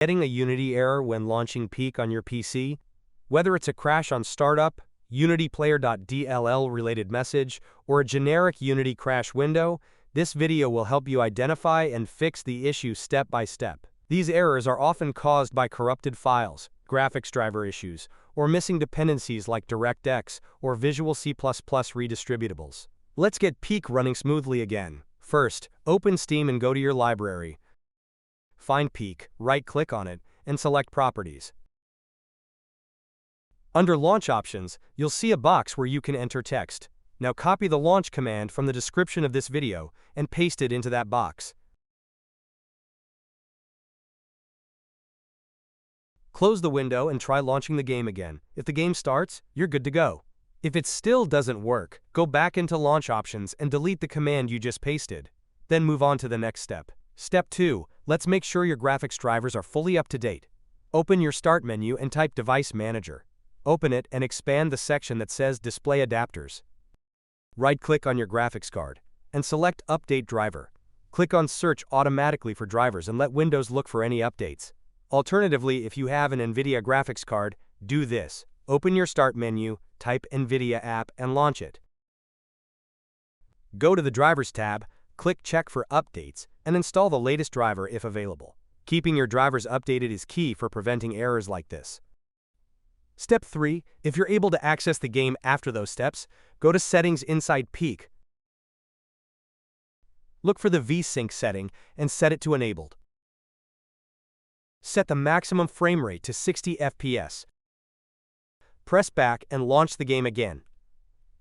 Getting a Unity error when launching Peek on your PC? Whether it's a crash on startup, unityplayer.dll related message, or a generic Unity crash window, this video will help you identify and fix the issue step by step. These errors are often caused by corrupted files, graphics driver issues, or missing dependencies like DirectX or Visual C++ redistributables. Let's get Peek running smoothly again. First, open Steam and go to your library. Find Peek, right-click on it, and select Properties. Under Launch Options, you'll see a box where you can enter text. Now copy the launch command from the description of this video and paste it into that box. Close the window and try launching the game again. If the game starts, you're good to go. If it still doesn't work, go back into Launch Options and delete the command you just pasted. Then move on to the next step. Step 2. Let's make sure your graphics drivers are fully up to date. Open your Start menu and type Device Manager. Open it and expand the section that says Display Adapters. Right-click on your graphics card and select Update Driver. Click on Search automatically for drivers and let Windows look for any updates. Alternatively, if you have an NVIDIA graphics card, do this. Open your Start menu, type NVIDIA app, and launch it. Go to the Drivers tab, click Check for Updates, and install the latest driver if available. Keeping your drivers updated is key for preventing errors like this. Step 3. If you're able to access the game after those steps, go to Settings inside Peek. Look for the VSync setting and set it to Enabled. Set the maximum frame rate to 60 FPS. Press back and launch the game again.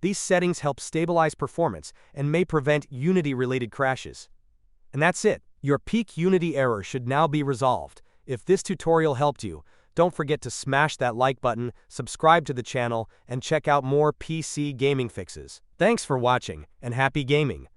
These settings help stabilize performance and may prevent Unity-related crashes. And that's it. Your Peek Unity error should now be resolved. If this tutorial helped you, don't forget to smash that like button, subscribe to the channel, and check out more PC gaming fixes. Thanks for watching, and happy gaming!